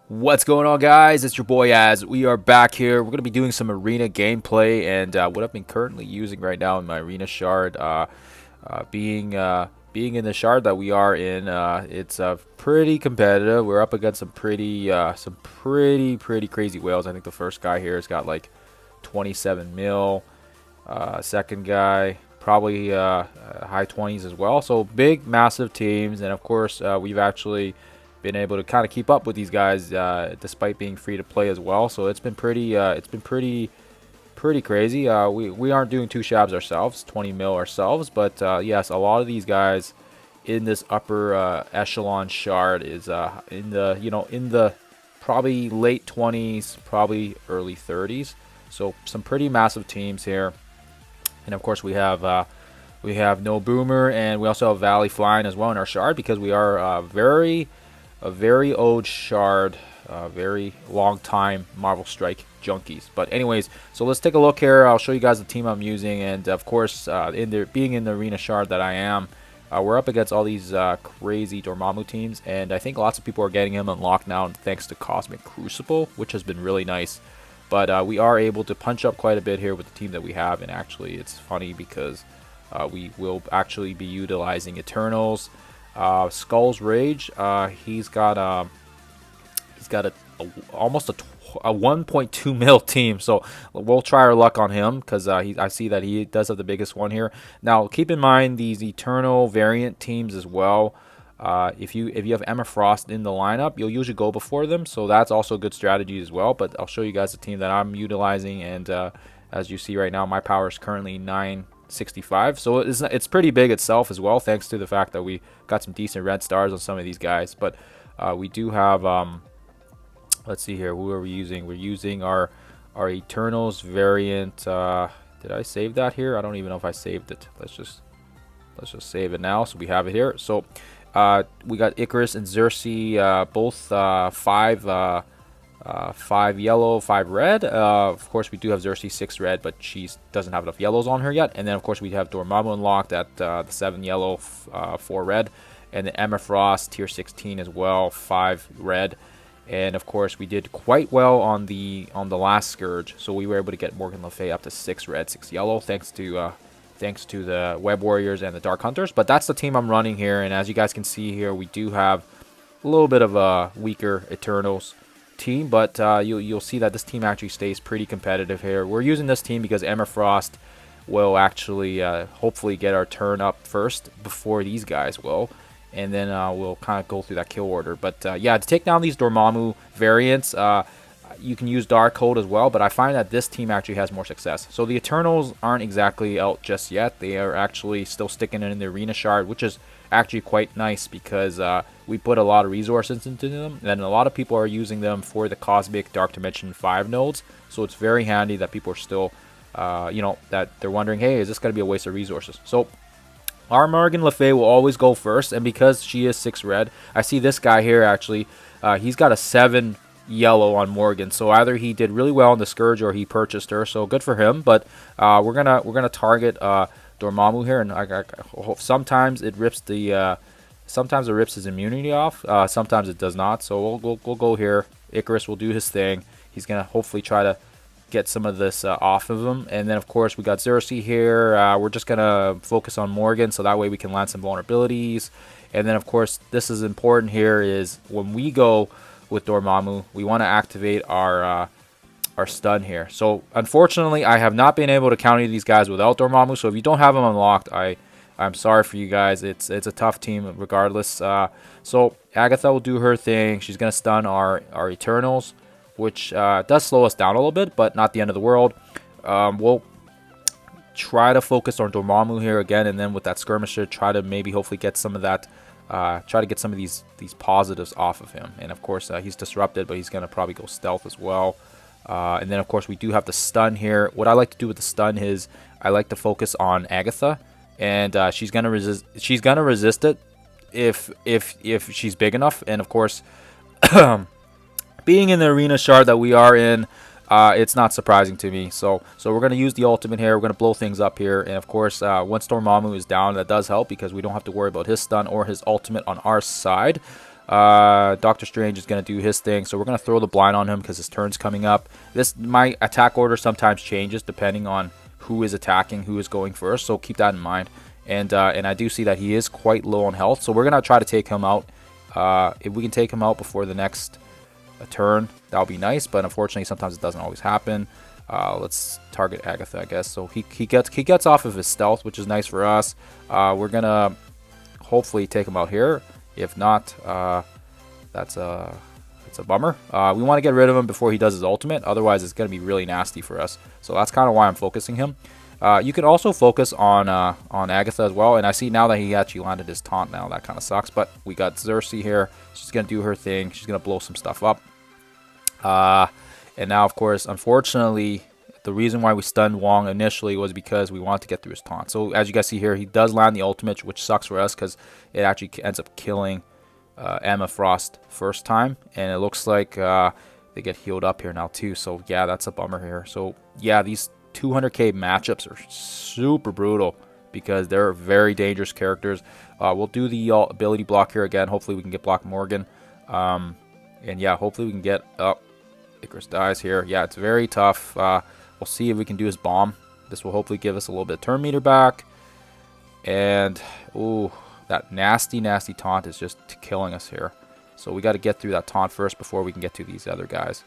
What's going on, guys? It's your boy Az. We are back here. We're going to be doing some arena gameplay, and what I've been currently using right now in my arena shard, being in the shard that we are in, it's pretty competitive. We're up against some pretty crazy whales. I think the first guy here has got like 27 mil. Second guy probably high 20s as well. So big, massive teams, and of course we've actually been able to kind of keep up with these guys despite being free to play as well. So it's been pretty crazy. We aren't doing two shabs ourselves, 20 mil ourselves, but yes, a lot of these guys in this upper echelon shard is in the probably late 20s, probably early 30s. So some pretty massive teams here, and of course we have no boomer, and we also have Valley flying as well in our shard because we are a very old shard, very long time Marvel Strike junkies. But anyways, so let's take a look here. I'll show you guys the team I'm using, and of course, being in the arena shard that I am, we're up against all these crazy Dormammu teams, and I think lots of people are getting him unlocked now thanks to Cosmic Crucible, which has been really nice. But we are able to punch up quite a bit here with the team that we have, and actually it's funny because we will actually be utilizing Eternals. Skull's Rage. He's got almost a 1.2 mil team, so we'll try our luck on him because I see that he does have the biggest one here. Now keep in mind these Eternal variant teams as well. If you have Emma Frost in the lineup, you'll usually go before them, so that's also a good strategy as well. But I'll show you guys the team that I'm utilizing, and as you see right now, my power is currently 965, so it's pretty big itself as well, thanks to the fact that we got some decent red stars on some of these guys. But we do have let's see here, who are we using? We're using our Eternals variant. Did I save that here? I don't even know if I saved it. Let's just save it now so we have it here. So we got Icarus and Xerxes, both 5 yellow, 5 red. Of course, we do have Xerxes 6 red, but she doesn't have enough yellows on her yet. And then, of course, we have Dormammu unlocked at the 7 yellow, 4 red. And then Emma Frost, tier 16 as well, 5 red. And, of course, we did quite well on the last Scourge. So we were able to get Morgan Le Fay up to 6 red, 6 yellow, thanks to the Web Warriors and the Dark Hunters. But that's the team I'm running here. And as you guys can see here, we do have a little bit of a weaker Eternals team, but you'll see that this team actually stays pretty competitive here. We're using this team because Emma Frost will actually hopefully get our turn up first before these guys will, and then we'll kind of go through that kill order. But yeah, to take down these Dormammu variants, you can use Darkhold as well, but I find that this team actually has more success. So the Eternals aren't exactly out just yet. They are actually still sticking in the arena shard, which is actually quite nice because we put a lot of resources into them, and a lot of people are using them for the Cosmic Dark Dimension 5 nodes. So it's very handy that people are still, that they're wondering, hey, is this going to be a waste of resources? So our Morgan Le Fay will always go first, and because she is 6 red, I see this guy here actually, he's got a 7 yellow on Morgan, so either he did really well in the Scourge or he purchased her, so good for him. But we're gonna target Dormammu here, and sometimes it rips his immunity off, sometimes it does not. So we'll go here. Icarus will do his thing. He's gonna hopefully try to get some of this off of him, and then of course we got Xerxes here. We're just gonna focus on Morgan, so that way we can land some vulnerabilities. And then of course this is important here, is when we go with Dormammu, we want to activate our stun here. So unfortunately, I have not been able to counter these guys without Dormammu. So if you don't have them unlocked, I'm sorry for you guys. It's a tough team regardless. So Agatha will do her thing. She's gonna stun our Eternals, which does slow us down a little bit, but not the end of the world. We'll try to focus on Dormammu here again, and then with that skirmisher, try to maybe hopefully get some of that. Try to get some of these positives off of him. And of course he's disrupted, but he's gonna probably go stealth as well. And then of course we do have the stun here. What I like to do with the stun is I like to focus on Agatha, and she's gonna resist it if she's big enough. And of course being in the arena shard that we are in, it's not surprising to me. So we're going to use the ultimate here. We're going to blow things up here. And of course, once Dormammu is down, that does help because we don't have to worry about his stun or his ultimate on our side. Doctor Strange is going to do his thing, so we're going to throw the blind on him because his turn's coming up. My attack order sometimes changes depending on who is attacking, who is going first, so keep that in mind. And I do see that he is quite low on health, so we're going to try to take him out. If we can take him out before the next turn, that would be nice, but unfortunately sometimes it doesn't always happen. Let's target Agatha, I guess. So he gets off of his stealth, which is nice for us. We're going to hopefully take him out here. If not, it's a bummer. We want to get rid of him before he does his ultimate. Otherwise, it's going to be really nasty for us. So that's kind of why I'm focusing him. You can also focus on Agatha as well. And I see now that he actually landed his taunt now. That kind of sucks. But we got Xerxes here. She's going to do her thing. She's going to blow some stuff up. And now, of course, unfortunately, the reason why we stunned Wong initially was because we wanted to get through his taunt. So as you guys see here, he does land the ultimate, which sucks for us because it actually ends up killing Emma Frost first time. And it looks like they get healed up here now too. So yeah, that's a bummer here. So yeah, these 200k matchups are super brutal because they're very dangerous characters. We'll do the ability block here again. Hopefully we can get block Morgan. And yeah, hopefully we can get up. Icarus dies here. Yeah, it's very tough. We'll see if we can do his bomb. This will hopefully give us a little bit of turn meter back. And, ooh, that nasty, nasty taunt is just killing us here. So we got to get through that taunt first before we can get to these other guys.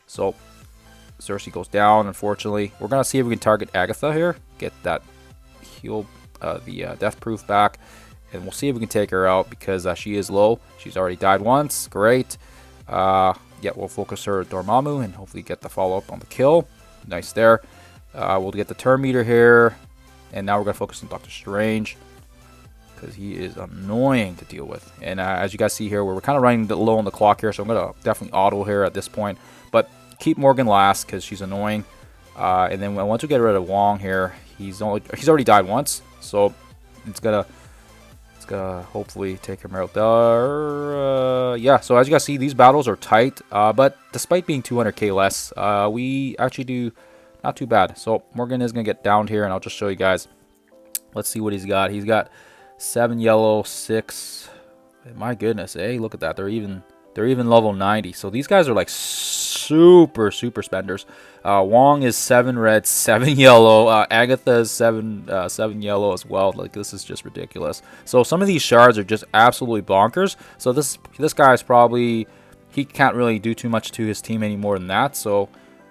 So, Xerxes goes down, unfortunately. We're going to see if we can target Agatha here. Get that heal, the death proof back. And we'll see if we can take her out because she is low. She's already died once. Great. Yeah, we'll focus her at Dormammu and hopefully get the follow-up on the kill. Nice there. We'll get the turn meter here. And now we're going to focus on Doctor Strange because he is annoying to deal with. And as you guys see here, we're kind of running low on the clock here. So I'm going to definitely auto here at this point. But keep Morgan last because she's annoying. And then once we get rid of Wong here, he's already died once. So it's going to hopefully take him out there. Yeah, so as you guys see, these battles are tight. But despite being 200k less, we actually do not too bad. So Morgan is going to get downed here, and I'll just show you guys. Let's see what he's got. He's got 7 yellow, 6. My goodness, eh? Look at that. They're even level 90. So these guys are like super spenders. Wong is 7 red, 7 yellow. Agatha is 7 yellow as well. Like, this is just ridiculous. So some of these shards are just absolutely bonkers. So this guy's probably, he can't really do too much to his team any more than that. So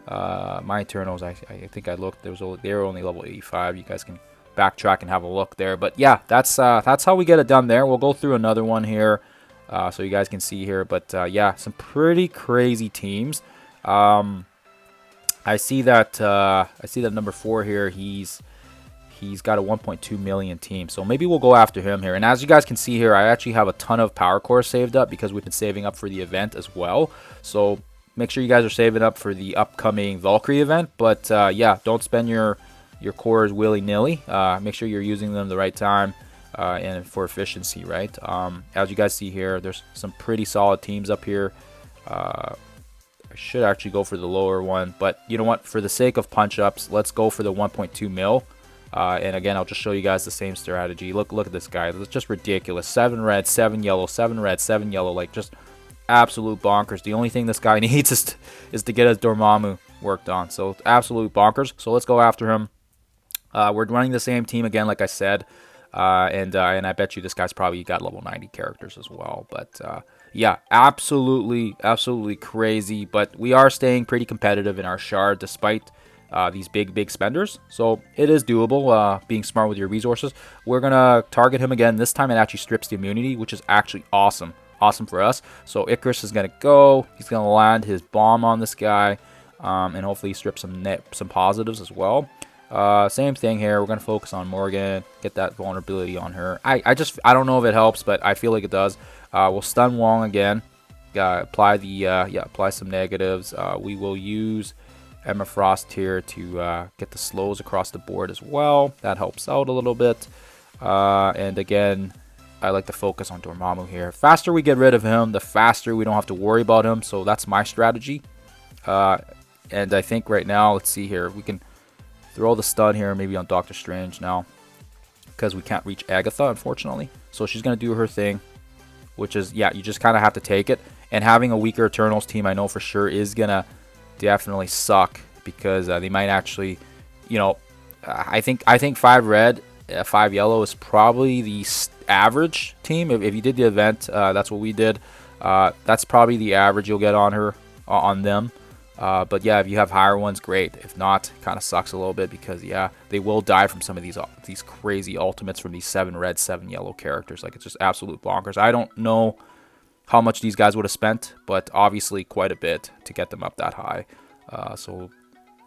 my Eternals, I think I looked, they were only level 85. You guys can backtrack and have a look there. But yeah, that's how we get it done there. We'll go through another one here. So you guys can see here, but yeah, some pretty crazy teams. I see that number 4 here. He's got a 1.2 million team, so maybe we'll go after him here. And as you guys can see here, I actually have a ton of power cores saved up because we've been saving up for the event as well. So make sure you guys are saving up for the upcoming Valkyrie event. But yeah, don't spend your cores willy-nilly. Make sure you're using them the right time. And for efficiency, right? As you guys see here, there's some pretty solid teams up here. I should actually go for the lower one, but you know what? For the sake of punch-ups, let's go for the 1.2 mil. And again, I'll just show you guys the same strategy. Look at this guy. It's just ridiculous. 7 red, 7 yellow, 7 red, 7 yellow. Like, just absolute bonkers. The only thing this guy needs is to get his Dormammu worked on. So, absolute bonkers. So, let's go after him. We're running the same team again, like I said. And I bet you this guy's probably got level 90 characters as well. But yeah, absolutely crazy. But we are staying pretty competitive in our shard despite these big spenders. So it is doable, being smart with your resources. We're going to target him again. This time it actually strips the immunity, which is actually awesome. Awesome for us. So Icarus is going to go. He's going to land his bomb on this guy. And hopefully strip some positives as well. Same thing here. We're going to focus on Morgan, get that vulnerability on her. I don't know if it helps, but I feel like it does. We'll stun Wong again. Apply some negatives. We will use Emma Frost here to get the slows across the board as well. That helps out a little bit. And again, I like to focus on Dormammu here. Faster we get rid of him, the faster we don't have to worry about him. So that's my strategy. And I think right now, let's see here, we can throw the stun here maybe on Doctor Strange now because we can't reach Agatha, unfortunately. So she's going to do her thing. which is, yeah, you just kind of have to take it. And having a weaker Eternals team, I know for sure, is going to definitely suck because they might actually, you know, I think 5 red, 5 yellow is probably the average team. If you did the event, that's what we did. That's probably the average you'll get on her, on them. But yeah, if you have higher ones, great. If not, kind of sucks a little bit because yeah, they will die from some of these crazy ultimates from these 7 red, 7 yellow characters. Like, it's just absolute bonkers. I don't know how much these guys would have spent, but obviously quite a bit to get them up that high. So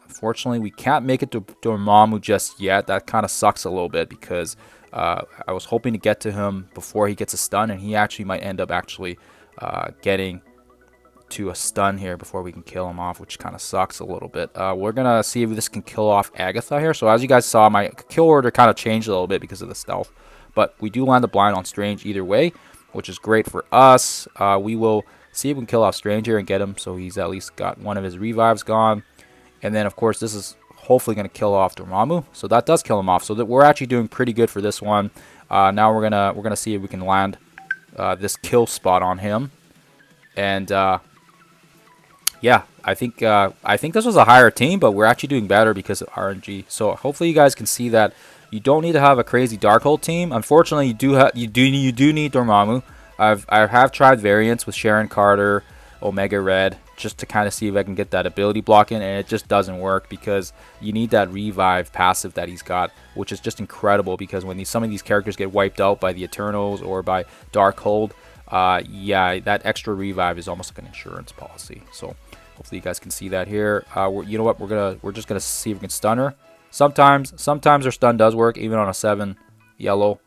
unfortunately, we can't make it to Dormammu just yet. That kind of sucks a little bit because I was hoping to get to him before he gets a stun, and he actually might end up getting to a stun here before we can kill him off, which kind of sucks a little bit. We're gonna see if this can kill off Agatha here. So as you guys saw, my kill order kind of changed a little bit because of the stealth, but we do land the blind on Strange either way, which is great for us. We will see if we can kill off Strange here and get him so he's at least got one of his revives gone. And then of course this is hopefully going to kill off Dormammu, so that does kill him off, so that we're actually doing pretty good for this one. Now we're gonna see if we can land this kill spot on him. And yeah, I think this was a higher team, but we're actually doing better because of RNG. So hopefully you guys can see that you don't need to have a crazy Darkhold team. Unfortunately, you do need Dormammu. I have tried variants with Sharon Carter, Omega Red, just to kind of see if I can get that ability block in, and it just doesn't work because you need that revive passive that he's got, which is just incredible because when some of these characters get wiped out by the Eternals or by Darkhold, yeah, that extra revive is almost like an insurance policy. So hopefully you guys can see that here. You know what? We're just gonna see if we can stun her. Sometimes her stun does work, even on a 7 yellow,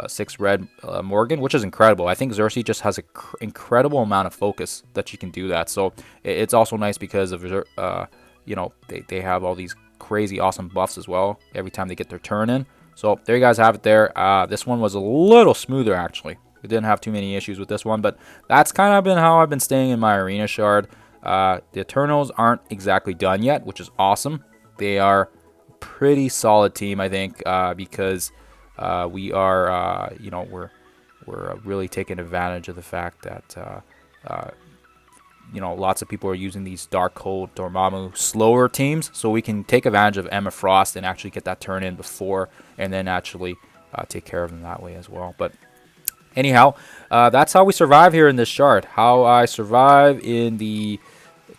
6 red Morgan, which is incredible. I think Xerxes just has an incredible amount of focus that she can do that. So it's also nice because of you know, they have all these crazy awesome buffs as well every time they get their turn in. So there you guys have it there. This one was a little smoother actually. We didn't have too many issues with this one, but that's kind of been how I've been staying in my arena shard. The Eternals aren't exactly done yet, which is awesome. They are a pretty solid team, I think, because we are, you know, we're really taking advantage of the fact that, you know, lots of people are using these Darkhold, Dormammu, slower teams, so we can take advantage of Emma Frost and actually get that turn in before, and then actually take care of them that way as well. But anyhow, that's how we survive here in this shard. How I survive in the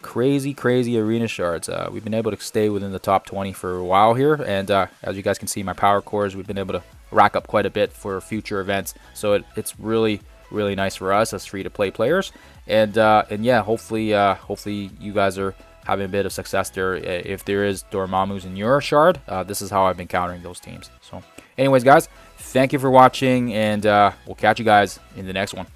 crazy arena shards. We've been able to stay within the top 20 for a while here, and as you guys can see, my power cores, we've been able to rack up quite a bit for future events. So it's really nice for us as free-to-play players. And yeah, hopefully you guys are having a bit of success there. If there is Dormammu's in your shard, this is how I've been countering those teams. So anyways, guys, thank you for watching, and we'll catch you guys in the next one.